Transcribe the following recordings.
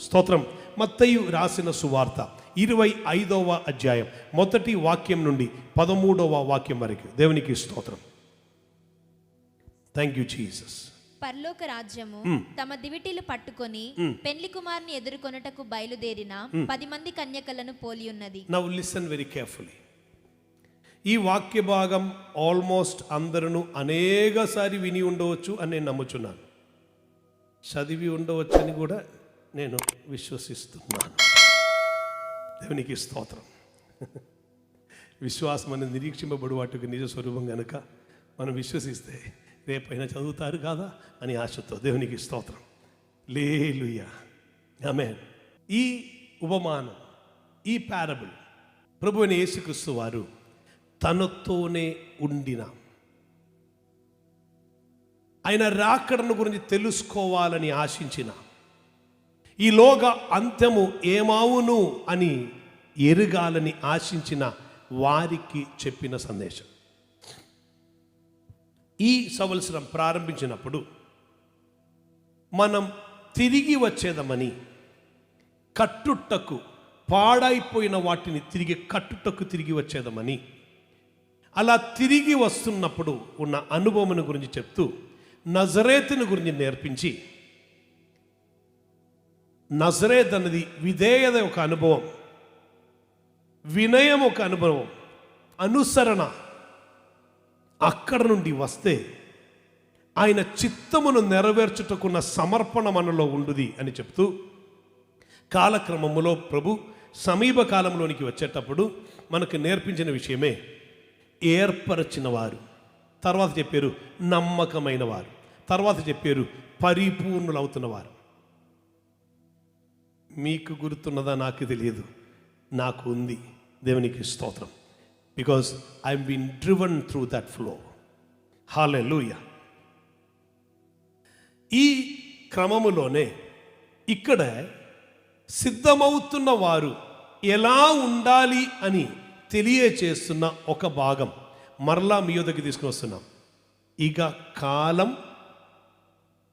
స్తోత్రం. మత్తయి రాసిన సువార్త 25వ అధ్యాయం మొదటి వాక్యం నుండి 13వ వాక్యం వరకు. దేవునికి స్తోత్రం. Thank you Jesus. పరలోక రాజ్యము తమ దివిటీలు పట్టుకొని పెండ్లి కుమారుని ఎదుర్కొనుటకు బయలుదేరిన 10 మంది కన్యకలను పోలి ఉన్నది. Now listen very carefully. ఈ వాక్య భాగం ఆల్మోస్ట్ అందరూ అనేకసారి విని ఉండవచ్చు అని నేను నమ్ముచున్నాను, చదివి ఉండవచ్చని కూడా నేను విశ్వసిస్తున్నాను. దేవునికి స్తోత్రం. విశ్వాసం అనేది నిరీక్షింపబడు వాటికి నిజ స్వరూపం కనుక మనం విశ్వసిస్తే రేపైనా చదువుతారు కాదా అని ఆశతో. దేవునికి స్తోత్రం. హల్లెలూయా, ఆమేన్. ఈ ఉపమానం, ఈ పారబుల్ ప్రభువైన యేసుక్రీస్తు వారు తనతోనే ఉండిన, ఆయన రాకడను గురించి తెలుసుకోవాలని ఆశించిన, ఈలోగా అంత్యము ఏమావును అని ఎరగాలని ఆశించిన వారికి చెప్పిన సందేశం. ఈ సంవత్సరం ప్రారంభించినప్పుడు మనం తిరిగి వచ్చేదమని, కట్టుటకు పాడైపోయిన వాటిని తిరిగి వచ్చేదమని, అలా తిరిగి వస్తున్నప్పుడు ఉన్న అనుభవం గురించి చెప్తూ నజరేతుని గురించి నేర్పించి, నజరేత్ అన్నది విధేయత ఒక అనుభవం, వినయం ఒక అనుభవం, అనుసరణ. అక్కడ నుండి వస్తే ఆయన చిత్తమును నెరవేర్చుటకున్న సమర్పణ మనలో ఉండుది అని చెప్తూ, కాలక్రమములో ప్రభు సమీప కాలంలోనికి వచ్చేటప్పుడు మనకు నేర్పించిన విషయమే ఏర్పరచిన వారు, తర్వాత చెప్పారు నమ్మకమైన వారు, తర్వాత చెప్పారు పరిపూర్ణులవుతున్న వారు. మీకు గుర్తున్నదా నాకు తెలియదు, నాకు ఉంది. దేవునికి స్తోత్రం. Because I been driven through that flow. Hallelujah. ఈ క్రమములోనే ఇక్కడ సిద్ధమవుతున్న వారు ఎలా ఉండాలి అని తెలియచేస్తున్న ఒక భాగం మరలా మీ యొద్దకు తీసుకుని వస్తున్నాం. ఇక కాలం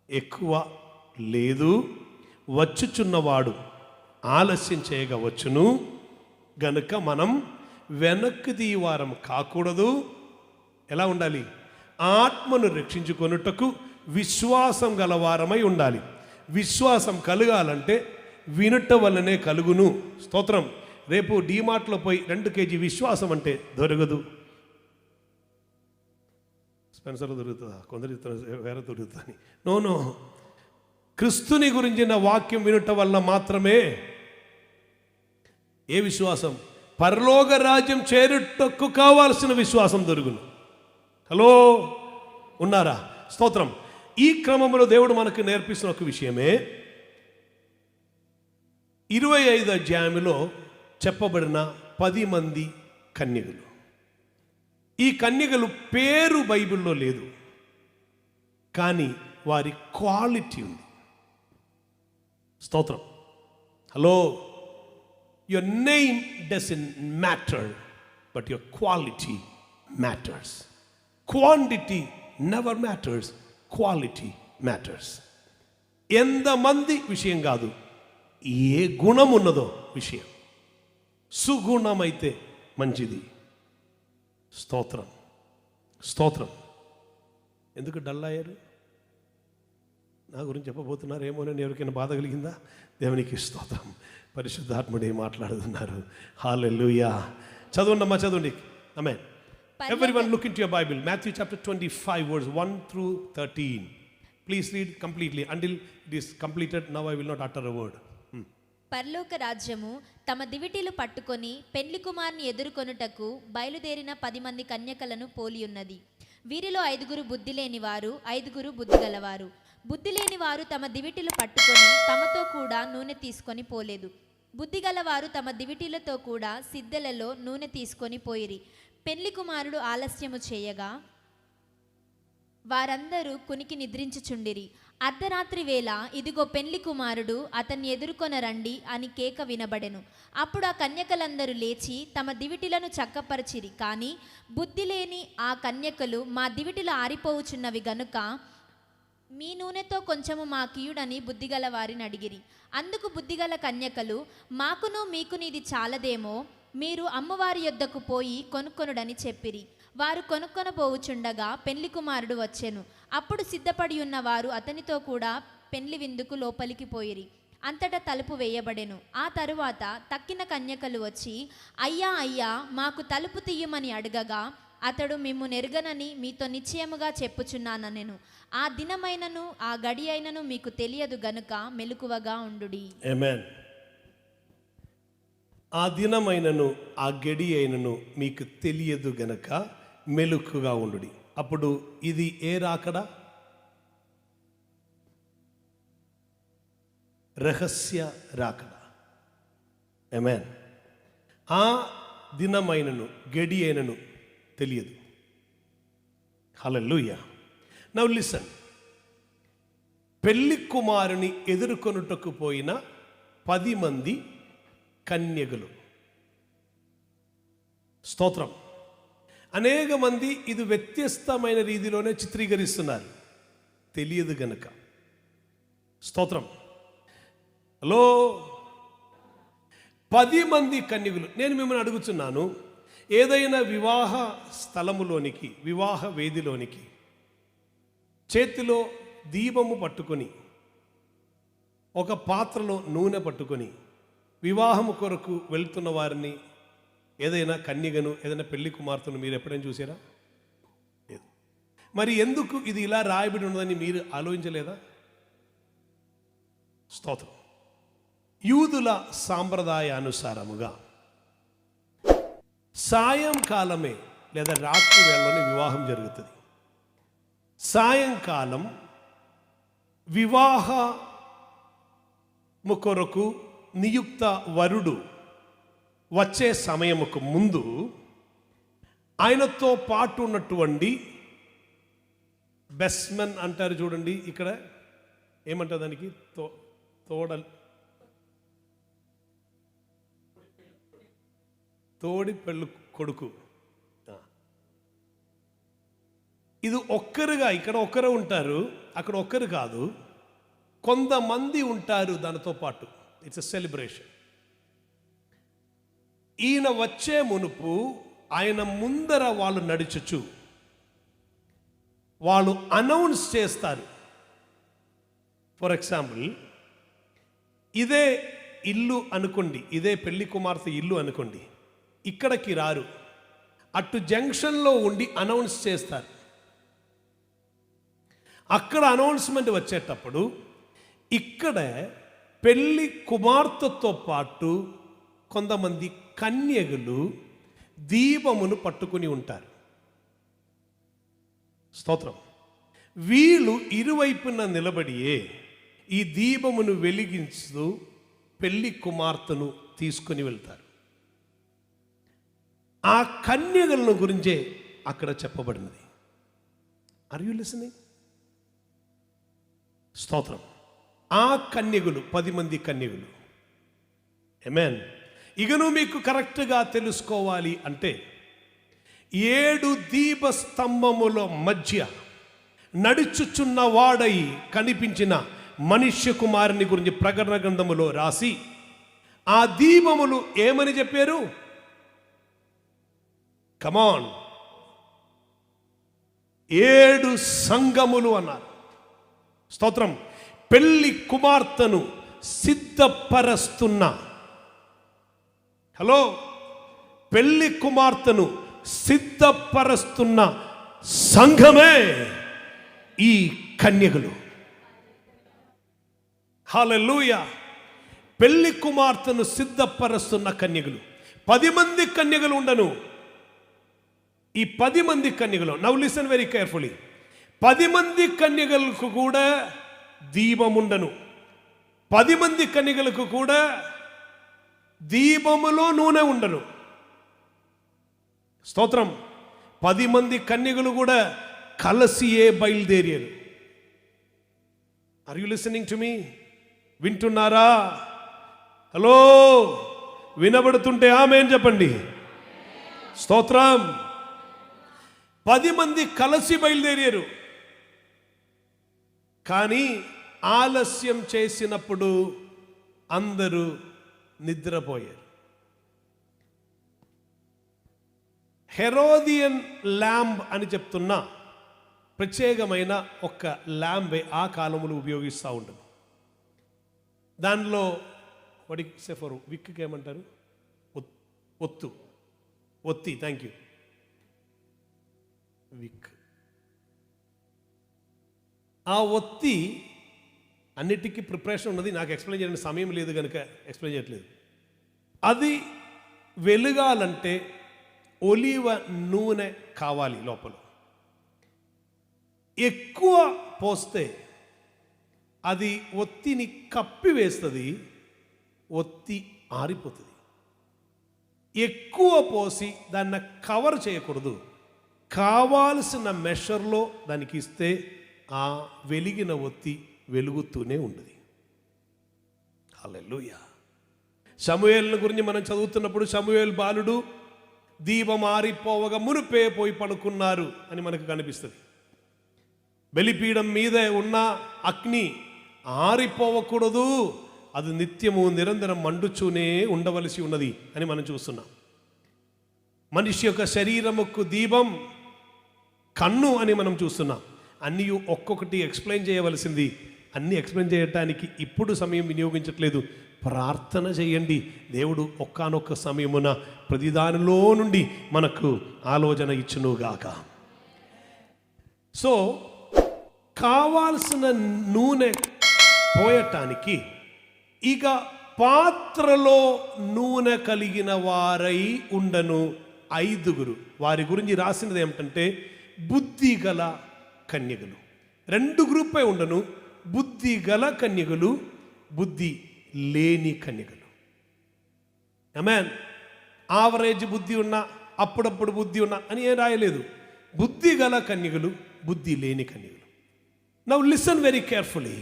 ఎక్కువ లేదు, వచ్చుచున్నవాడు ఆలస్యం చేయగా వచ్చును గనుక మనం వెనక్కి తీవారం కాకూడదు. ఎలా ఉండాలి? ఆత్మను రక్షించుకొనుటకు విశ్వాసం గలవారమై ఉండాలి. విశ్వాసం కలగాలంటే వినుట వల్లనే కలుగును. స్తోత్రం. రేపు డీమార్ట్లో పోయి 2 కేజీ విశ్వాసం అంటే దొరకదు. స్పెన్సర్లో దొరుకుతుందా? కొందరు వేరే దొరుకుతుంది. నో, క్రిస్తుని గురించిన వాక్యం వినుట వల్ల మాత్రమే. ఏ విశ్వాసం? పరలోక రాజ్యం చేరుటకు కావాల్సిన విశ్వాసం దొరుకును. హలో, ఉన్నారా? స్తోత్రం. ఈ క్రమంలో దేవుడు మనకు నేర్పిస్తున్న ఒక విషయమే 25 అధ్యాయంలో చెప్పబడిన 10 మంది కన్యకలు. ఈ కన్యకలు పేరు బైబిల్లో లేదు, కానీ వారి క్వాలిటీ ఉంది. స్తోత్రం. Hello, your name doesn't matter, but your quality matters. Quantity never matters, quality matters. ఎంతమంది విషయం కాదు, ఏ గుణం ఉన్నదో విషయం. సుగుణమైతే మంచిది. స్తోత్రం, స్తోత్రం. ఎందుకు డల్ అయ్యారు? నా గురించి చెప్పబోతున్నారేమోనని ఎవరికైనా బాధ కలిగిందా? దేవునికి స్తోత్రం. పరిశుద్ధాత్ముడే మాట్లాడుతున్నారు. హల్లెలూయా. చదవండమ్మా, చదవండి. ఆమేన్. Everyone look into your Bible. Matthew chapter 25 verse 1 through 13. Please read completely. Until it is completed, now I will not utter a word. పరలోక రాజ్యము తమ దివిటీలు పట్టుకొని పెండ్లి కుమారుని ఎదుర్కొనుటకు బయలుదేరిన 10 మంది కన్యకలను పోలి ఉన్నది. వీరిలో 5 బుద్ధి లేని వారు, 5 బుద్ధి గలవారు. బుద్ధి లేని వారు తమ దివిటీలు పట్టుకొని తమతో కూడా నూనె తీసుకొని పోలేదు. బుద్ధి గలవారు తమ దివిటీలతో కూడా సిద్దెలలో నూనె తీసుకొని పోయిరి. పెండ్లి కుమారుడు ఆలస్యము చేయగా వారందరూ కునికి నిద్రించుచుండిరి. అర్ధరాత్రి వేళ ఇదిగో పెండ్లి కుమారుడు, అతన్ని ఎదుర్కొన రండి అని కేక వినబడెను. అప్పుడు ఆ కన్యకలందరూ లేచి తమ దివిటిలను చక్కపరిచిరి. కానీ బుద్ధి లేని ఆ కన్యకలు, మా దివిటిలు ఆరిపోవుచున్నవి గనుక మీ నూనెతో కొంచెము మాకియుడని బుద్ధిగల వారిని అడిగిరి. అందుకు బుద్ధిగల కన్యకలు, మాకును మీకును ఇది చాలదేమో, మీరు అమ్మవారి యొద్దకు పోయి కొనుక్కొనుడని చెప్పిరి. వారు కొనుక్కొనబోవుచుండగా పెండ్లి కుమారుడు వచ్చెను. అప్పుడు సిద్ధపడి ఉన్న వారు అతనితో కూడా పెండ్లి విందుకు లోపలికి పోయిరి. అంతటా తలుపు వేయబడెను. ఆ తరువాత తక్కిన కన్యకలు వచ్చి, అయ్యా అయ్యా, మాకు తలుపు తీయమని అడగగా, అతడు మిమ్ము నెరుగనని మీతో నిశ్చయముగా చెప్పుచున్నానెను. ఆ దినమైనను ఆ గడి అయినను మీకు తెలియదు గనుక మెలకువగా ఉండుడి. ఆమేన్. ఆ దినమైనను ఆ గడి అయినను మీకు తెలియదు గనక మెలకుగా ఉండుడి. అప్పుడు ఇది ఏ రాకడా? రహస్య రాకడా. ఆమేన్. ఆ దినమైనను గడి అయినను తెలియదు. హల్లెలూయా. Now listen. పెళ్లి కుమారుని ఎదుర్కొనుటకు పోయిన 10 మంది కన్యకలు. స్తోత్రం. అనేక మంది ఇది వ్యత్యస్తమైన రీతిలోనే చిత్రీకరిస్తున్నారు, తెలియదు గనక. స్తోత్రం. హలో, 10 మంది కన్యకలు. నేను మిమ్మల్ని అడుగుతున్నాను, ఏదైనా వివాహ స్థలములోనికి, వివాహ వేదిలోనికి చేతిలో దీపము పట్టుకొని, ఒక పాత్రలో నూనె పట్టుకొని వివాహము కొరకు వెళ్తున్న వారిని, ఏదైనా కన్యగను, ఏదైనా పెళ్లి కుమార్తెను మీరు ఎప్పుడైనా చూసారా? లేదు. మరి ఎందుకు ఇది ఇలా రాయబడి ఉన్నదని మీరు ఆలోచించలేదా? స్తోత్రం. యూదుల సాంప్రదాయానుసారముగా సాయంకాలమే లేదా రాత్రి వేళలోనే వివాహం జరుగుతుంది. సాయంకాలం వివాహము కొరకు నియుక్త వరుడు వచ్చే సమయముకు ముందు ఆయనతో పాటు ఉన్నటువంటి బెస్మెన్ అంటారు చూడండి, ఇక్కడ ఏమంటారు దానికి? తోడి పెళ్ళు కొడుకు. ఇది ఒక్కరుగా, ఇక్కడ ఒక్కరు ఉంటారు, అక్కడ ఒక్కరు కాదు, కొంతమంది ఉంటారు దానితో పాటు. It's a celebration. ఈయన వచ్చే మునుపు ఆయన ముందర వాళ్ళు నడుచుచు వాళ్ళు అనౌన్స్ చేస్తారు. ఫర్ ఎగ్జాంపుల్, ఇదే ఇల్లు అనుకోండి, ఇదే పెళ్లి కుమార్తె ఇల్లు అనుకోండి. ఇక్కడికి రారు, అటు జంక్షన్లో ఉండి అనౌన్స్ చేస్తారు. అక్కడ అనౌన్స్మెంట్ వచ్చేటప్పుడు ఇక్కడ పెళ్లి కుమార్తెతో పాటు కొంతమంది కన్యకలు దీపమును పట్టుకుని ఉంటారు. స్తోత్రం. వీళ్ళు ఇరువైపున నిలబడియే ఈ దీపమును వెలిగించుతూ పెళ్లి కుమార్తెను తీసుకుని వెళ్తారు. ఆ కన్యకలను గురించే అక్కడ చెప్పబడినది. Are you listening? స్తోత్రం. ఆ కన్యకలు 10 మంది కన్యకలు. ఆమేన్. ఇకను మీకు కరెక్ట్గా తెలుసుకోవాలి అంటే 7 దీపస్తంభముల మధ్య నడుచుచున్న వాడై కనిపించిన మనుష్య కుమారుని గురించి ప్రకటన గ్రంథములో రాసి, ఆ దీపములు ఏమని చెప్పారు? కమాన్, 7 సంఘములు అన్నారు. స్తోత్రం. పెళ్లి కుమార్తెను సిద్ధపరుస్తున్న, హలో, పెళ్లి కుమార్తెను సిద్ధపరుస్తున్న సంఘమే ఈ కన్యకలు. హల్లెలూయా. పెళ్లి కుమార్తెను సిద్ధపరుస్తున్న కన్యకలు. 10 మంది కన్యకలు ఉండను. ఈ 10 మంది కన్యకలు, నౌ లిసన్ వెరీ కేర్ఫుల్లీ, 10 మంది కన్యకలకు కూడా దీపముండను. 10 మంది కన్యకలకు కూడా దీపములో నూనె ఉండను. స్తోత్రం. 10 మంది కన్యకలు కూడా కలసియే బయలుదేరారు. Are you listening to me? వింటున్నారా? హలో, వినబడుతుంటే ఆమేన్ చెప్పండి. స్తోత్రం. 10 మంది కలిసి బయలుదేరారు. కానీ ఆలస్యం చేసినప్పుడు అందరూ నిద్రపోయారు. హెరోదియన్ ల్యాంబ్ అని చెప్తున్న ప్రత్యేకమైన ఒక ల్యాంబే ఆ కాలంలో ఉపయోగిస్తూ ఉండదు. దానిలో వాడికి సెఫరు విక్కి ఏమంటారు, ఒత్తి, థ్యాంక్ యూ, విక్. ఆ ఒత్తి అన్నిటికీ ప్రిపరేషన్ ఉన్నది. నాకు ఎక్స్ప్లెయిన్ చేయడానికి సమయం లేదు కనుక ఎక్స్ప్లెయిన్ చేయట్లేదు. అది వెలగాలంటే ఒలివ నూనె కావాలి. లోపల ఎక్కువ పోస్తే అది ఒత్తిని కప్పివేస్తుంది, ఒత్తి ఆరిపోతుంది. ఎక్కువ పోసి దాన్ని కవర్ చేయకూడదు. కావాల్సిన మెషర్లో దానికి ఇస్తే ఆ వెలిగిన ఒత్తి వెలుగుతూనే ఉంటుంది. హల్లెలూయా. సమూయేలు గురించి మనం చదువుతున్నప్పుడు సమూయేలు బాలుడు దీపం ఆరిపోవగా మునిపే పోయి పడుకున్నారు అని మనకు కనిపిస్తుంది. బలిపీఠం మీద ఉన్న అగ్ని ఆరిపోవకూడదు, అది నిత్యము నిరంతరం మండుచూనే ఉండవలసి ఉన్నది అని మనం చూస్తున్నాం. మనిషి యొక్క శరీరముకు దీపం కన్ను అని మనం చూస్తున్నాం. అన్నీ ఒక్కొక్కటి ఎక్స్ప్లెయిన్ చేయవలసింది. అన్నీ ఎక్స్ప్లెయిన్ చేయటానికి ఇప్పుడు సమయం వినియోగించట్లేదు. ప్రార్థన చేయండి. దేవుడు ఒక్కనొక్క సమయమున ప్రతిదానిలో నుండి మనకు ఆలోచన ఇచ్చునుగాక. సో కావాల్సిన నూనె పోయటానికి ఇక పాత్రలో నూనె కలిగిన వారై ఉండను 5. వారి గురించి రాసినది ఏమిటంటే బుద్ధి గల కన్యకలు. 2 గ్రూపే ఉండను, బుద్ధి గల కన్యకలు, బుద్ధి లేని కన్యకలు. ఆమేన్. ఆవరేజ్ బుద్ధి ఉన్నా, అప్పుడప్పుడు బుద్ధి ఉన్నా అని ఏం రాయలేదు. బుద్ధి గల కన్యకలు, బుద్ధి లేని కన్యకలు. Now listen very carefully.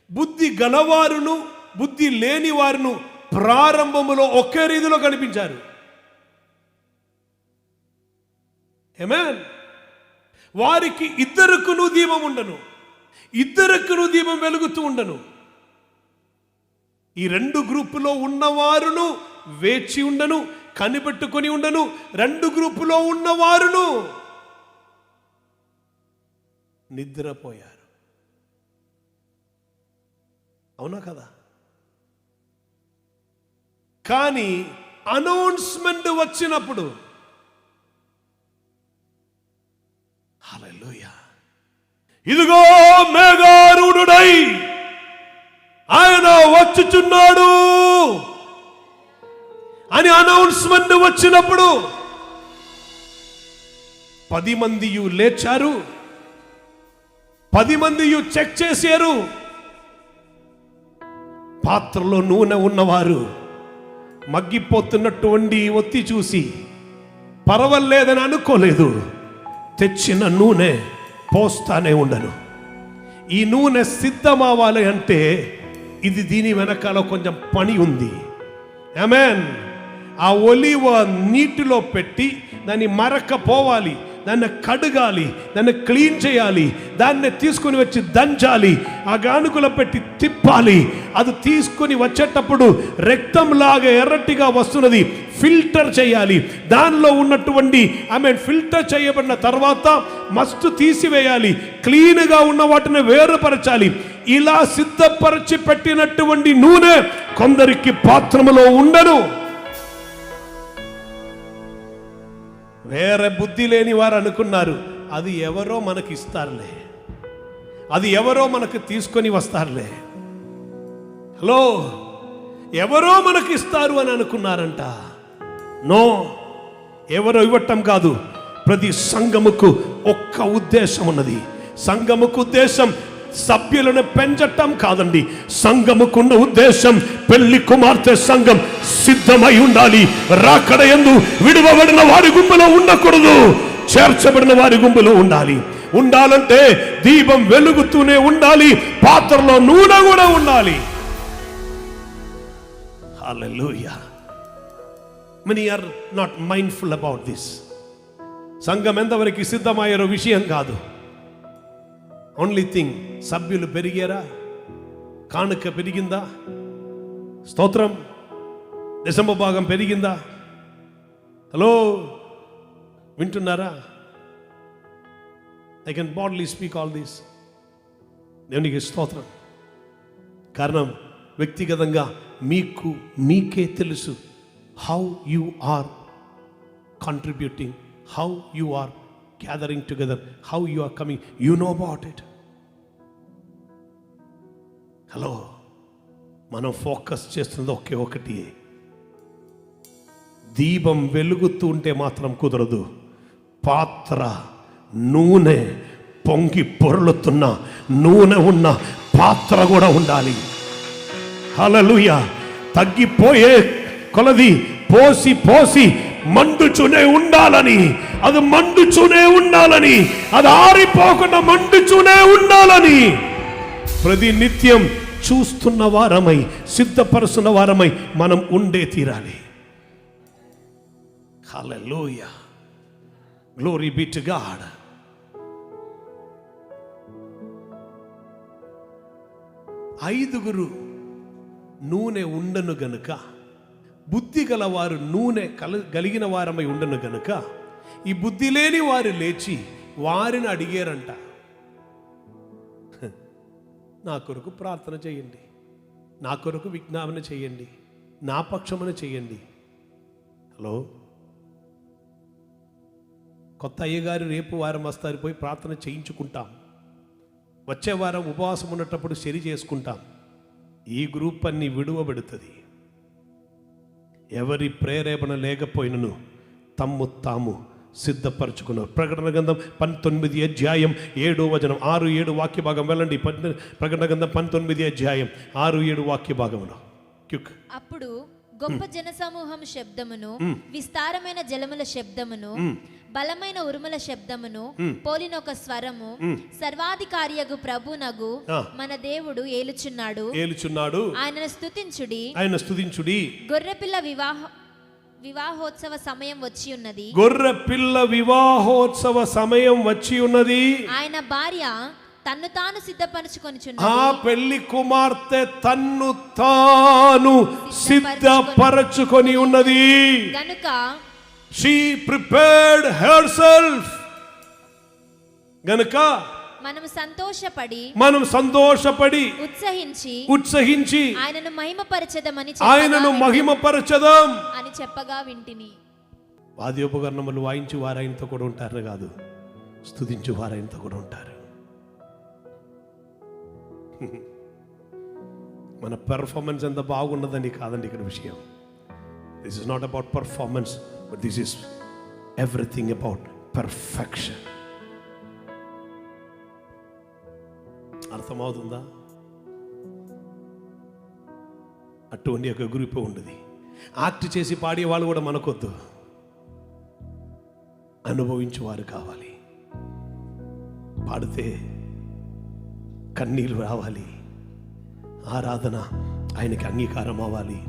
బుద్ధి గలవారును బుద్ధి లేని వారును ప్రారంభములో ఒకే రీతిలో కనిపించారు. ఆమేన్. వారికి ఇద్దరుకును దీపం ఉండను, ఇద్దరుకును దీపం వెలుగుతూ ఉండను. ఈ 2 గ్రూపులో ఉన్నవారును వేచి ఉండను, కనిపెట్టుకొని ఉండను. 2 గ్రూపులో ఉన్నవారును నిద్రపోయారు. అవునా కదా? కానీ అనౌన్స్మెంట్ వచ్చినప్పుడు హల్లెలూయా, ఇదిగో మేఘారూఢుడై ఆయన వచ్చుచున్నాడు అని అనౌన్స్మెంట్ వచ్చినప్పుడు 10 మంది లేచారు, 10 మంది చెక్ చేశారు. పాత్రలో నూనె ఉన్నవారు మగ్గిపోతున్నటువంటి ఒత్తి చూసి పర్వాలేదని అనుకోలేదు. తెచ్చిన నూనె పోస్తానే ఉండను. ఈ నూనె సిద్ధమవ్వాలి అంటే ఇది దీని వెనకాల కొంచెం పని ఉంది. ఆమేన్. ఆ ఒలివ నీటిలో పెట్టి దాన్ని మరకపోవాలి, దాన్ని కడగాలి, దాన్ని క్లీన్ చేయాలి, దాన్ని తీసుకుని వచ్చి దంచాలి, ఆ గానుకలో పెట్టి తిప్పాలి. అది తీసుకుని వచ్చేటప్పుడు రక్తంలాగా ఎర్రటిగా వస్తున్నది, ఫిల్టర్ చేయాలి. దానిలో ఉన్నటువంటి ఫిల్టర్ చేయబడిన తర్వాత మస్తు తీసివేయాలి, క్లీన్గా ఉన్న వాటిని వేరుపరచాలి. ఇలా సిద్ధపరిచి పెట్టినటువంటి నూనె కొందరికి పాత్రములో ఉండను. వేరే బుద్ధి లేని వారు అనుకున్నారు అది ఎవరో మనకి ఇస్తారులే, అది ఎవరో మనకు తీసుకొని వస్తారులే. హలో, ఎవరో మనకి ఇస్తారు అని అనుకున్నారంట. నో, ఎవరో ఇవ్వటం కాదు. ప్రతి సంఘముకు ఒక్క ఉద్దేశం ఉన్నది. సంఘముకు ఉద్దేశం సభ్యులను పెంచటం కాదండి. సంఘముకున్న ఉద్దేశం పెళ్లి కుమార్తె సంఘం సిద్ధమై ఉండాలి. రాకడ యందు విడువబడిన వారి గుంపులో ఉండకూడదు, చేర్చబడిన వారి గుంపులో ఉండాలి. ఉండాలంటే దీపం వెలుగుతూనే ఉండాలి, పాత్రలో నూనె కూడా ఉండాలి. హల్లెలూయా. Many are not mindful about this. సంఘం ఎంతవరకు సిద్ధమయ్యారో విషయం కాదు. ఓన్లీ థింగ్, సభ్యులు పెరిగారా? కానుక పెరిగిందా? స్తోత్రం. దశమ భాగం పెరిగిందా? హలో, వింటున్నారా? I can badly speak all this. దేవునికి స్తోత్రం. కారణం, వ్యక్తిగతంగా మీకే తెలుసు how you are contributing, how you are gathering together, how you are coming, you know about it. Hello, మనం ఫోకస్ చేస్తున్నది ఒకే ఒకటి. దీపం వెలుగుతూ ఉంటే మాత్రం కుదరదు. పాత్ర నూనె పొంగి పొర్లుతున్న నూనె ఉన్న పాత్ర కూడా ఉండాలి. హల్లెలూయా. తగ్గిపోయే కొలది పోసి పోసి మండుచునే ఉండాలని, అది మండుచునే ఉండాలని, అది ఆరిపోకుండా మండుచునే ఉండాలని ప్రతి నిత్యం చూస్తున్న వారమై, సిద్ధపరుస్తున్న వారమై మనం ఉండే తీరాలి. హల్లెలూయా, గ్లోరీ బి టు గాడ్. ఐదుగురు నూనె ఉండను గనుక, బుద్ధి గలవారు నూనె కలిగిన వారమై ఉండను గనుక, ఈ బుద్ధి లేని వారు లేచి వారిని అడిగారంట, నా కొరకు ప్రార్థన చేయండి, నా కొరకు విజ్ఞాపన చేయండి, నా పక్షమున చేయండి. హలో, కొత్త అయ్యగారు రేపు వారం వస్తారు, పోయి ప్రార్థన చేయించుకుంటాం. వచ్చే వారం ఉపవాసం ఉన్నటప్పుడు సరి చేసుకుంటాం. ఈ గ్రూప్ అన్ని విడువబడుతుంది. ఎవరి ప్రేరేపణ లేకపోయినను తమ్ము తాము సిద్ధపరచుకున్నారు. ప్రకటన గ్రంథం 19 అధ్యాయం 7వ వచనం, 6-7 వాక్య భాగం వెళ్ళండి. ప్రకటన గ్రంథం 19 అధ్యాయం 6-7 వాక్య భాగమును. అప్పుడు గొప్ప జనసమూహం శబ్దమును, విస్తారమైన జలముల శబ్దమును, బలమైన ఉరుముల శబ్దమును పోలిన ఒక స్వరము, సర్వాధికారియగు ప్రభునగు మన దేవుడు ఏలుచున్నాడు, ఆయనను స్తుతించుడి, గొర్రెపిల్ల వివాహోత్సవ సమయం వచ్చి ఉన్నది, గొర్రెపిల్ల వివాహోత్సవ సమయం వచ్చి ఉన్నది. ఆయన భార్య తన్ను తాను సిద్ధపరచుకొనిచున్నది. ఆ పెళ్లి కుమార్తె తన్ను తాను సిద్ధపరచుకొని ఉన్నది గనుక she prepared herself. గనుక మనం సంతోషపడి ఉత్సహించి ఆయనను మహిమపరచెదం అని చెప్పగా వింటిని. వాద్యోపకరణములు వాయించి వారాయనతో కూడా ఉంటారు కాదు, స్తుతించు వారాయనతో కూడా ఉంటారు. మన పెర్ఫార్మెన్స్ ఎంత బాగున్నదని కాదండి ఇక్కడ విషయం. This is not about performance, but this is everything about perfection. అర్థమవుతుందా? అటువంటి ఒక గ్రూప్ ఉండదు. యాక్ట్ చేసి పాడేవాళ్ళు కూడా మనకొద్దు, అనుభవించేవారు కావాలి. పాడితే కన్నీళ్ళు రావాలి, ఆరాధన ఆయనకి అంగీకారం అవ్వాలి,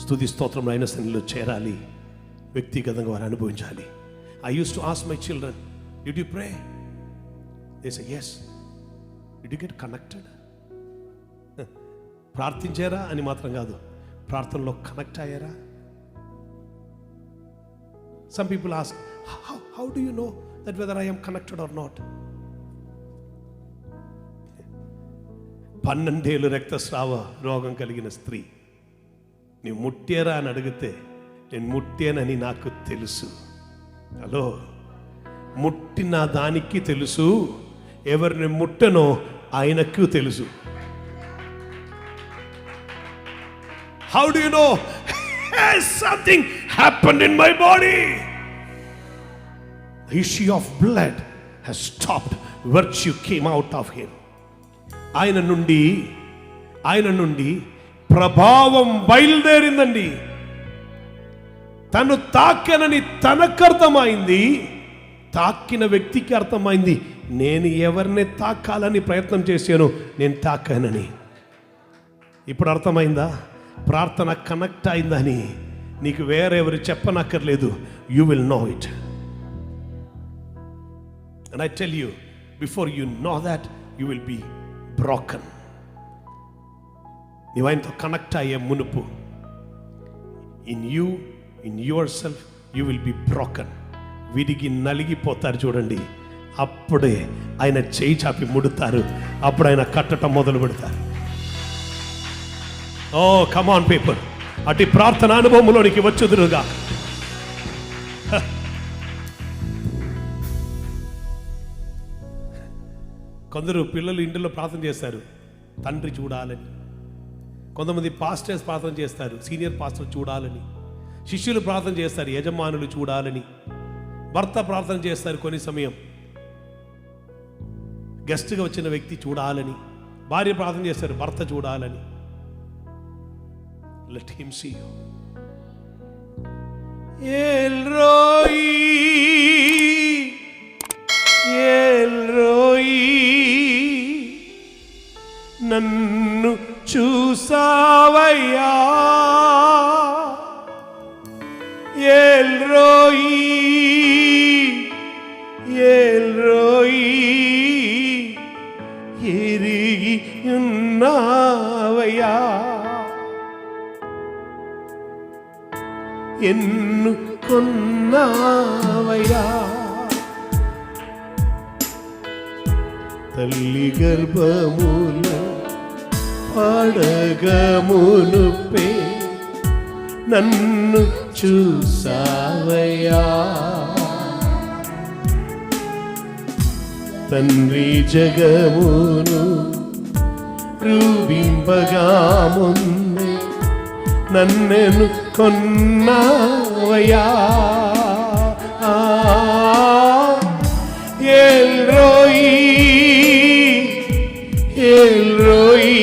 స్తుతి స్తోత్రం ఆయన సన్నిధిలో చేరాలి, వ్యక్తిగతంగా వారు అనుభవించాలి. I used to ask my children, did you pray? They say yes. Did you get connected? ప్రార్థించారా అని మాత్రం కాదు, ప్రార్థనలో కనెక్ట్ అయ్యారా? Some people ask, how do you know that whether I am connected or not? 12 ఏళ్ళు రక్తస్రావ రోగం కలిగిన స్త్రీ, నీవు ముట్టారా అని అడిగితే నేను ముట్టానని నాకు తెలుసు. హలో, ముట్టిన దానికి తెలుసు, ఎవరిని ముట్టనో ఆయనకు తెలుసు. How do you know? Has something happened in my body? The issue of blood has stopped. Virtue came out of him. ఆయన నుండి ప్రభావం బయలుదేరిందండి. తను తాకెనని తనకు అర్థమైంది, తాకిన వ్యక్తికి అర్థమైంది, నేను ఎవరిని తాకాలని ప్రయత్నం చేశాను, నేను తాకానని. ఇప్పుడు అర్థమైందా? ప్రార్థన కనెక్ట్ అయిందని నీకు వేరెవరు చెప్పనక్కర్లేదు. You will know it. And I tell you, before you know that, you will be broken. నీవు ఆయనతో కనెక్ట్ అయ్యే మునుపు in yourself you will be broken. విరిగి నలిగిపోతారు చూడండి. అప్పుడే ఆయన చేయి చాపి ముడుతారు. అప్పుడు ఆయన కట్టడం మొదలు పెడతారు. ఓ కమాన్ పీపుల్, అటు ప్రార్థన అనుభవంలోనికి వచ్చుదురుగా. కొందరు పిల్లలు ఇంటిలో ప్రార్థన చేస్తారు తండ్రి చూడాలని. కొంతమంది పాస్టర్స్ ప్రార్థన చేస్తారు సీనియర్ పాస్టర్ చూడాలని. శిష్యులు ప్రార్థన చేస్తారు యజమానులు చూడాలని. భర్త ప్రార్థన చేస్తారు కొన్ని సమయం గెస్ట్గా వచ్చిన వ్యక్తి చూడాలని. భార్య ప్రార్థన చేస్తారు భర్త చూడాలని. Let him see you. El Roi El Roi నన్ను చూసావయ్యా. ఎల్రోయి ఎల్రోయి ఎరిగి ఉన్నావయ్యా. ఎన్నుకొన్నావయ్యా. తల్లి గర్భములో పడగమునుపే నన్ను చూసావయ్యా. తండ్రి జగమును రూపింపగా ముందే నన్నెను కొన్నావయ్యా. ఎల్రోయి ఎల్రోయి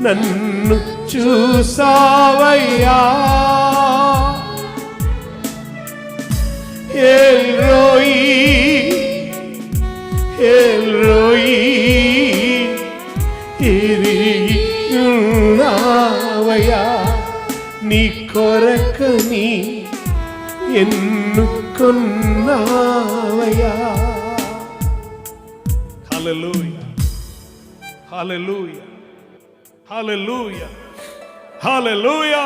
నన్ను చూసావయ్యా. ఎల్రోయి ఎల్రోయి ఎరిగి ఉన్నావయ్యా. నీ కొరకని ఎన్నుకొన్నావయ్యా. హల్లెలూయా హల్లెలూయా హల్లెలూయా హల్లెలూయా.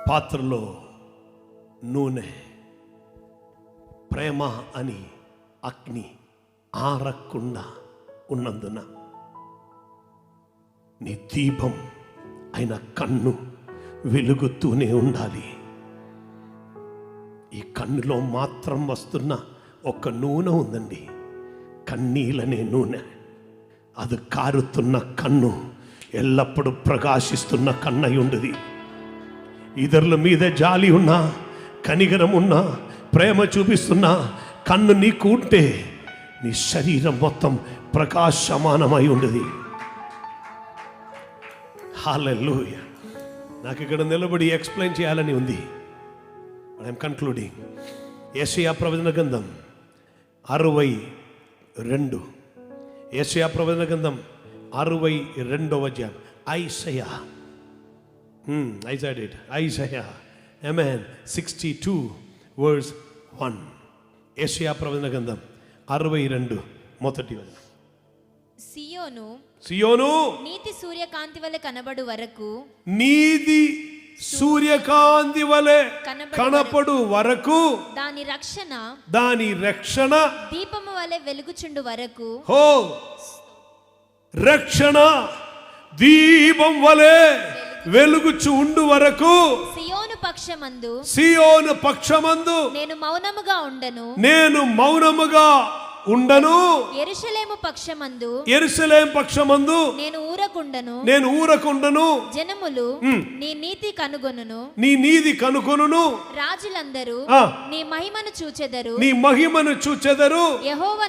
పాత్రలో నూనె ప్రేమ అని అగ్ని ఆరకుండా ఉన్నందున నీ దీపం అయిన కన్ను వెలుగుతూనే ఉండాలి. ఈ కన్నులో మాత్రం వస్తున్న ఒక నూనె ఉందండి, కన్నీలనే నూనె. అది కారుతున్న కన్ను ఎల్లప్పుడూ ప్రకాశిస్తున్న కన్నై ఉండదు. ఇతరుల మీద జాలి ఉన్నా, కనికరం ఉన్నా, ప్రేమ చూపిస్తున్నా కన్ను నీకు ఉంటే నీ శరీరం మొత్తం ప్రకాశమానమై ఉండదు. హల్లెలూయా. నాకు ఇక్కడ నిలబడి ఎక్స్ప్లెయిన్ చేయాలని ఉంది. I'm concluding. యెషయా ప్రవచన గ్రంథం 62. యెషయా ప్రవచన గ్రంథం 62వ అధ్యాయం. ఐసయా ఐసయా ఆమేన్ 62 verse 1. యెషయా ప్రవచన గ్రంథం 62 మొదటి వచనం. సియోను నీతి సూర్యకాంతి వలె కనబడు వరకు, నీతి సూర్యకాంతి వలె కనపడు వరకు, దాని రక్షణ దీపము వలె వెలుగుచుండు వరకు, హో రక్షణ దీపం వలె వెలుగుచు ఉండు వరకు, సియోను పక్షమందు నేను మౌనముగా ఉండను, యెరూషలేము పక్షమందు నేను ఊరకుండను. జనములు నీ నీతి కనుగొనును, రాజులందరూ నీ మహిమను చూచెదరు. యెహోవా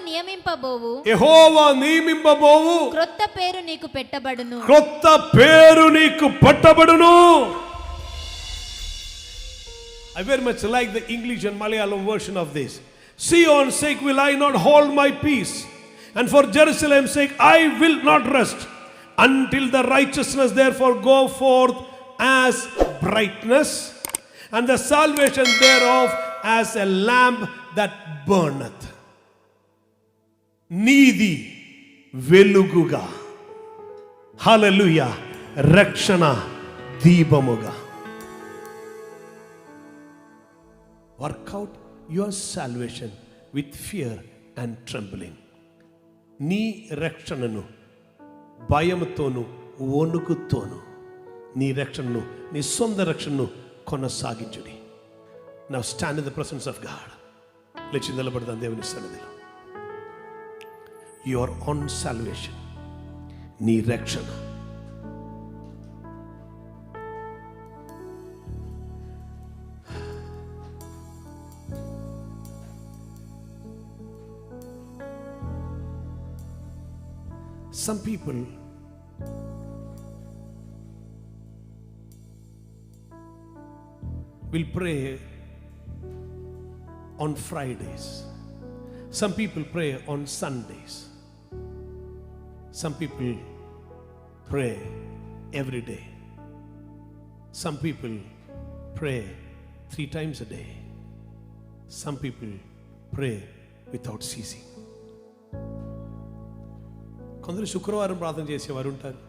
నియమింపబోవు క్రొత్త పేరు నీకు పెట్టబడును. I very much like the English and Malayalam version of this. Sion's sake will I not hold my peace, and for Jerusalem's sake I will not rest, until the righteousness therefore go forth as brightness, and the salvation thereof as a lamp that burneth. నీతి వెలుగుగా, హల్లెలూయా, రక్షణ దీపముగా. Work out your salvation with fear and trembling. నీ రక్షణను భయముతోను వణుకుతోను, నీ రక్షణను, నీ సొంత రక్షణను కొనసాగించుడి. Now stand in the presence of God. లేచి నిలబడదాం దేవుని సన్నిధిలో. Your own salvation, నీ రక్షణ. Some people will pray on Fridays. Some people pray on Sundays. Some people pray every day. Some people pray 3 times a day. Some people pray without ceasing. కొందరు శుక్రవారం ప్రార్థన చేసేవారు ఉంటారు,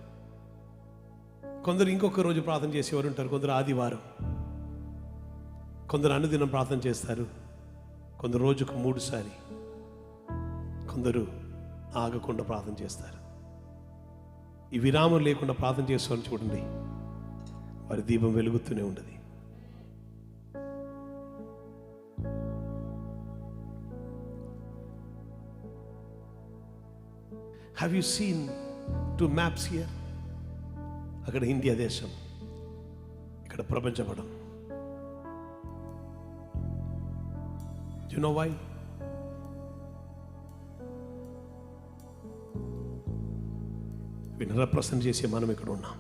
కొందరు ఇంకొక రోజు ప్రార్థన చేసేవారు ఉంటారు, కొందరు ఆదివారం, కొందరు అనుదినం ప్రార్థన చేస్తారు, కొందరు రోజుకు 3 సారి, కొందరు ఆగకుండా ప్రార్థన చేస్తారు. ఈ విరామం లేకుండా ప్రార్థన చేసేవారు చూడండి, వారి దీపం వెలుగుతూనే ఉండదు. Have you seen 2 maps here? అక్కడ ఇండియా దేశం, ఇక్కడ ప్రపంచపటం. Do you know why? వీటిని రిప్రజెంట్ చేసి మనం ఇక్కడ ఉన్నాం.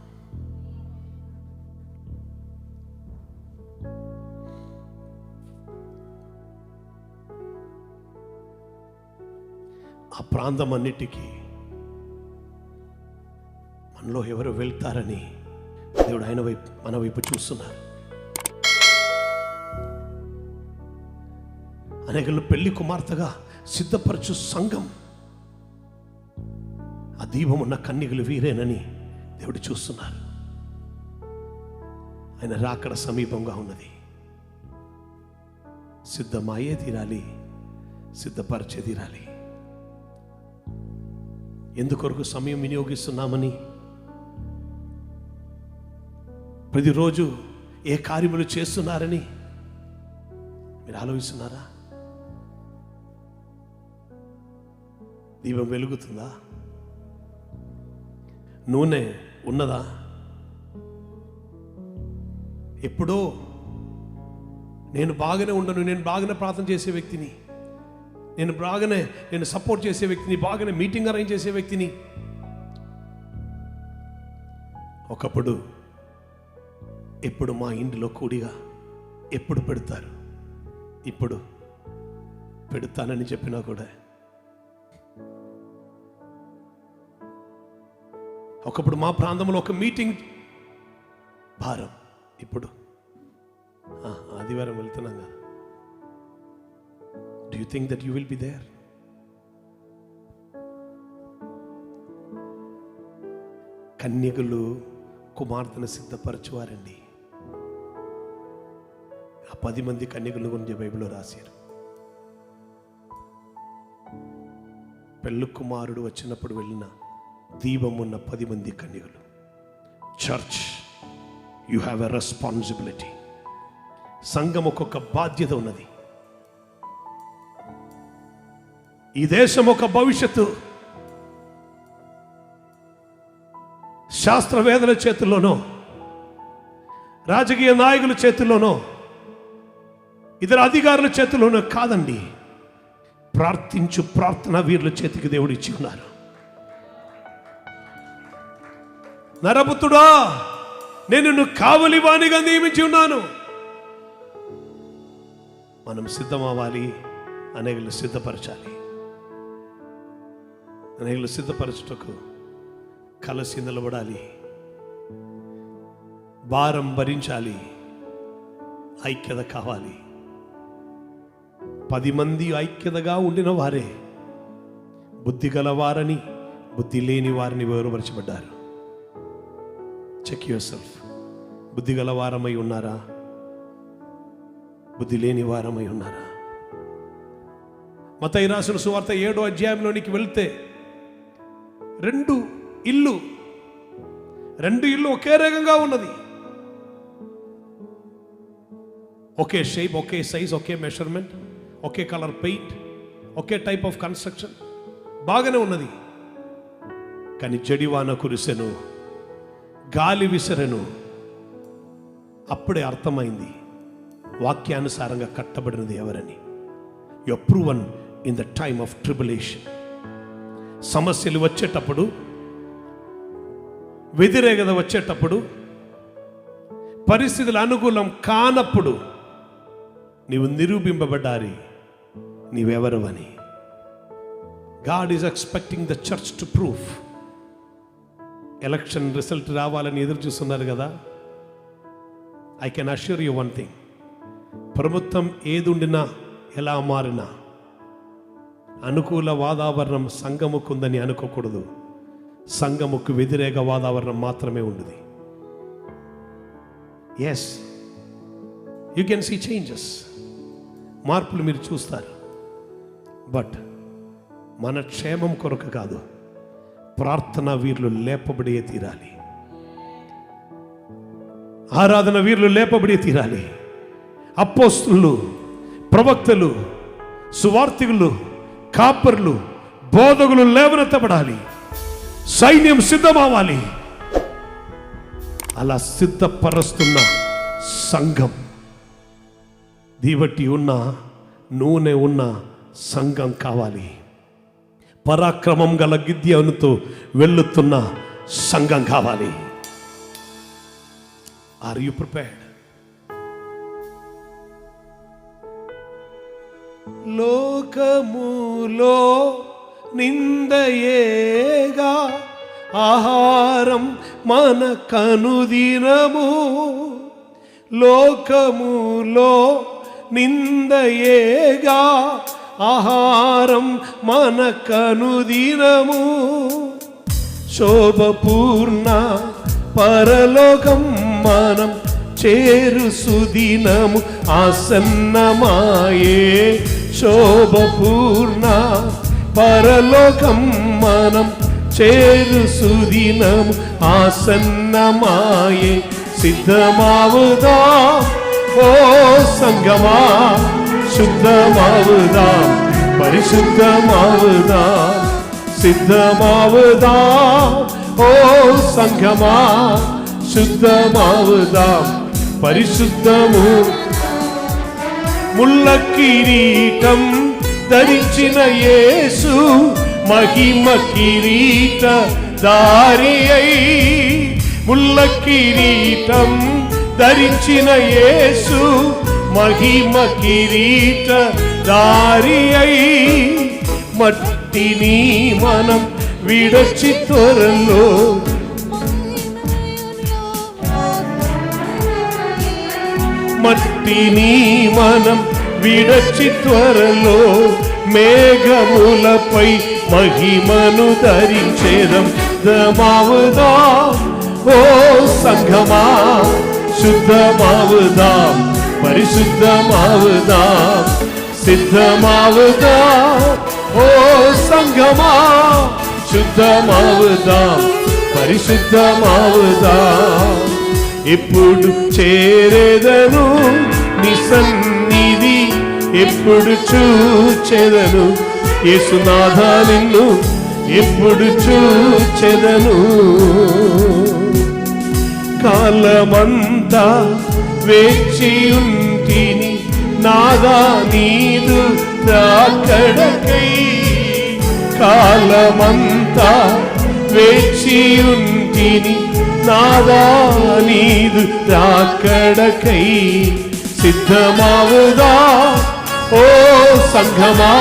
ఆ ప్రాంతం అన్నిటికీ మనలో ఎవరు వెళ్తారని దేవుడు ఆయన వైపు, మన వైపు చూస్తున్నారు. అనేకలు పెళ్లి కుమార్తెగా సిద్ధపరచు సంఘం, ఆ దీపం ఉన్న కన్యకలు వీరేనని దేవుడు చూస్తున్నారు. ఆయన రాకడ సమీపంగా ఉన్నది. సిద్ధమాయే తీరాలి, సిద్ధపరిచే తీరాలి. ఎందుకొరకు సమయం వినియోగిస్తున్నామని, ప్రతిరోజు ఏ కార్యములు చేస్తున్నారని మీరు ఆలోచిస్తున్నారా? దీపం వెలుగుతుందా? నూనె ఉన్నదా? ఎప్పుడో నేను బాగానే ఉండను, నేను బాగానే ప్రార్థన చేసే వ్యక్తిని, నేను సపోర్ట్ చేసే వ్యక్తిని, బాగానే మీటింగ్ అరేంజ్ చేసే వ్యక్తిని. ఒకప్పుడు ఎప్పుడు మా ఇంటిలో కూడిగా ఎప్పుడు పెడతారు, ఇప్పుడు పెడతానని చెప్పినా కూడా. ఒకప్పుడు మా ప్రాంతంలో ఒక మీటింగ్ భారం, ఇప్పుడు ఆదివారం వెళ్తున్నాం కదా. Do you think that you will be there? కన్యకలు కుమార్తెను సిద్ధపరచువారండి. ఆ 10 మంది కన్యకల గురించి బైబిల్లో రాశారు. పెళ్లి కుమారుడు వచ్చినప్పుడు వెళ్ళిన దీపం ఉన్న 10 మంది కన్యకలు. Church, you have a responsibility. సంఘం ఒక్కొక్క బాధ్యత ఉన్నది. ఈ దేశం ఒక భవిష్యత్తు శాస్త్రవేత్తల చేతుల్లోనో, రాజకీయ నాయకుల చేతుల్లోనో, ఇతర అధికారుల చేతుల్లోనో కాదండి. ప్రార్థించు ప్రార్థనా వీరుల చేతికి దేవుడు ఇచ్చి ఉన్నారు. నరపుత్రుడా, నేను నిన్ను కావలివానిగా నియమించి ఉన్నాను. మనం సిద్ధమవ్వాలి, అనేకులు సిద్ధపరచాలి. అనేకులు సిద్ధపరచుటకు కలసి నిలబడాలి, భారం భరించాలి, ఐక్యత కావాలి. 10 మంది ఐక్యతగా ఉండిన వారే బుద్ధి గలవారని, బుద్ధి లేని వారిని వేరుపరచబడ్డారు. Check your self. బుద్ధి గలవారమై ఉన్నారా? బుద్ధి లేని వారమై ఉన్నారా? మత్తయి రాసిన సువార్త 7వ అధ్యాయంలోనికి వెళ్తే రెండు ఇల్లు ఒకే రకంగా ఉన్నది. ఒకే షేప్, ఒకే సైజ్, ఒకే మెషర్మెంట్, ఒకే కలర్ పెయింట్, ఒకే టైప్ ఆఫ్ కన్స్ట్రక్షన్, బాగానే ఉన్నది. కానీ జడివాన కురిసెను, గాలి విసరెను. అప్పుడే అర్థమైంది వాక్యానుసారంగా కట్టబడినది ఎవరని. You are proven in the time of tribulation. సమస్యలు వచ్చేటప్పుడు, వ్యతిరేకత వచ్చేటప్పుడు, పరిస్థితులు అనుకూలం కానప్పుడు నీవు నిరూపింపబడ్డారి నీవెవరు అని. God is expecting the church to prove. Election result రావాలని ఎదురు చూస్తున్నారు కదా. I can assure you one thing, ప్రభుత్వం ఏదుండినా ఎలా మారినా అనుకూల వాతావరణం సంఘముకుందని అనుకోకూడదు. సంఘముకు వ్యతిరేక వాతావరణం మాత్రమే ఉండదు. Yes, you can see changes, మార్పులు మీరు చూస్తారు. బట్ మన క్షేమం కొరకు కాదు, ప్రార్థన వీరులు లేపబడే తీరాలి. ఆరాధన వీరులు లేపబడే తీరాలి. అపోస్తలులు, ప్రవక్తలు, సువార్తికులు, కాపర్లు, బోధకులు లేవనెత్తబడాలి. సైన్యం సిద్ధమవ్వాలి. అలా సిద్ధపరుస్తున్న సంఘం, దీవటి ఉన్న నూనె ఉన్న సంఘం కావాలి. పరాక్రమం గల గిద్యోనుతో వెళ్ళుతున్న సంఘం కావాలి. Are you prepared? లోకములో నిందయేగా ఆహారం మన కనుదినము. లోకములో నిందయేగా ఆహారం మన కనుదినము. శోభపూర్ణ పరలోకం మనం చేరు సుదినము ఆసన్నమాయే. శోభపూర్ణ పరలోకం మనం చేరు సుదినము ఆసన్నమాయే. సిద్ధమావుదాం ఓ సంగమా, శుద్ధమావుదాం, పరిశుద్ధమావుదాం. సిద్ధమావుదాం ఓ సంగమా, శుద్ధమావుదాం, పరిశుద్ధము. ముళ్ళ కిరీటం ధరించిన యేసు మహిమ కిరీట దారి అయి. ముళ్ళ కిరీటం ధరించిన యేసు మహిమ కిరీట దారి అయి. మట్టిని మనం విడచి త్వరలో, మట్టిని మనం విడచి త్వరలో మేఘములపై మహిమను ధరించేదం. సిద్ధమావుదాం ఓ సంఘమా, శుద్ధమావుదాం, పరిశుద్ధమావుదాం. సిద్ధమావుదాం ఓ సంఘమా, శుద్ధమావుదాం, పరిశుద్ధమావుదాం. ఎప్పుడు చేరేదను నీ సన్నిధి, ఎప్పుడు చూచెదను యేసునాథా నిన్ను, ఎప్పుడు చూచెదను. కాలమంతా వేచియుంటిని నాదా నీదు రాకడకై. కాలమంతా వేచియుంటిని నాదా నీదు రాకడకై. సిద్ధమావుదా ఓ సంఘమా,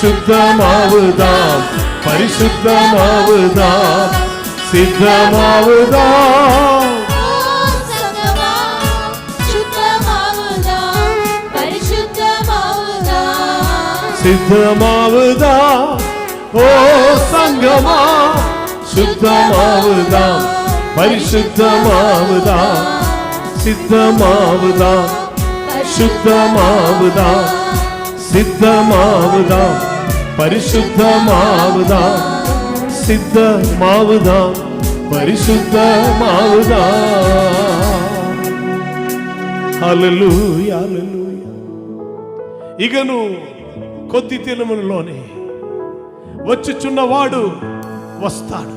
శుద్ధమావుదాం, పరిశుద్ధమావుదాం. సిద్ధమావుదా சித்தமாவுதா ஓ சங்கமா சுத்தமாவுதா பரிசுத்தமாவுதா சித்தமாவுதா சுத்தமாவுதா சித்தமாவுதா பரிசுத்தமாவுதா சித்தமாவுதா பரிசுத்தமாவுதா. హల్లెలూయా హల్లెలూయా. ఇకను కొద్ది దినములలోనే వచ్చుచున్నవాడు వస్తాడు.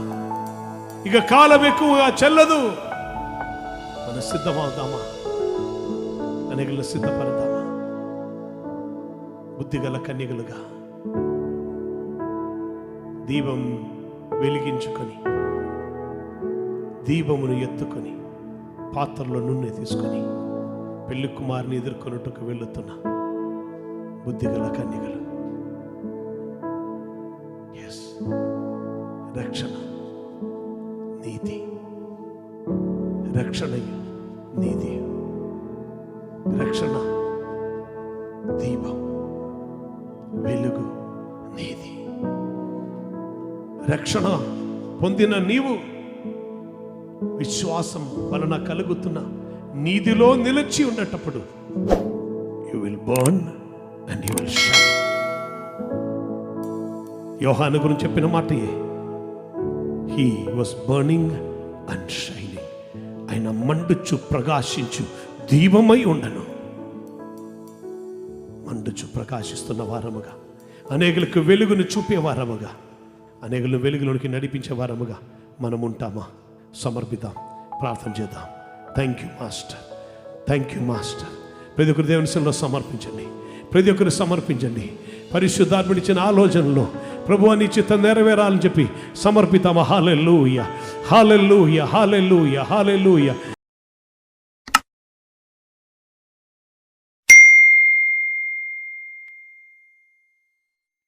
ఇక కాలం ఎక్కువగా చెల్లదు. మనం సిద్ధమవుదామా? అనేకులను సిద్ధపడతామా? బుద్ధిగల కన్యకలుగా దీపం వెలిగించుకొని దీపమును ఎత్తుకొని పాత్రలో నూనె తీసుకొని పెళ్లి కుమారుని ఎదుర్కొన్నట్టుకు వెళుతున్న బుద్ధిగల కన్యకలు. ఎస్, రక్షణ నీతి, రక్షణ నీతి, రక్షణ దీపం, వెలుగు నీతి. రక్షణ పొందిన నీవు విశ్వాసం వలన కలుగుతున్న నీతిలో నిలిచి ఉండేటప్పుడు you will burn and you will shine. Yohanu గురించి చెప్పిన మాటయే, he was burning and shining. ఆయన మండుచు ప్రకాశించు దీపమై ఉండను. మండుచు ప్రకాశిస్తున్న వారముగా, అనేకులకు వెలుగును చూపే వారముగా, అనేకులను వెలుగులోనికి నడిపించే వారముగా మనం ఉంటామా? సమర్పిద్దాం, ప్రార్థన చేద్దాం. Thank you master, thank you master. ప్రతి ఒక్కరు దేవుని సన్నిధిలో సమర్పించండి, ప్రతి ఒక్కరు సమర్పించండి. పరిశుద్ధాత్ముడిచ్చిన ఆలోచనలో ప్రభువా నీ చిత్తం నెరవేరాలని చెప్పి సమర్పిద్దామా? హల్లెలూయా హల్లెలూయా హల్లెలూయా హల్లెలూయా.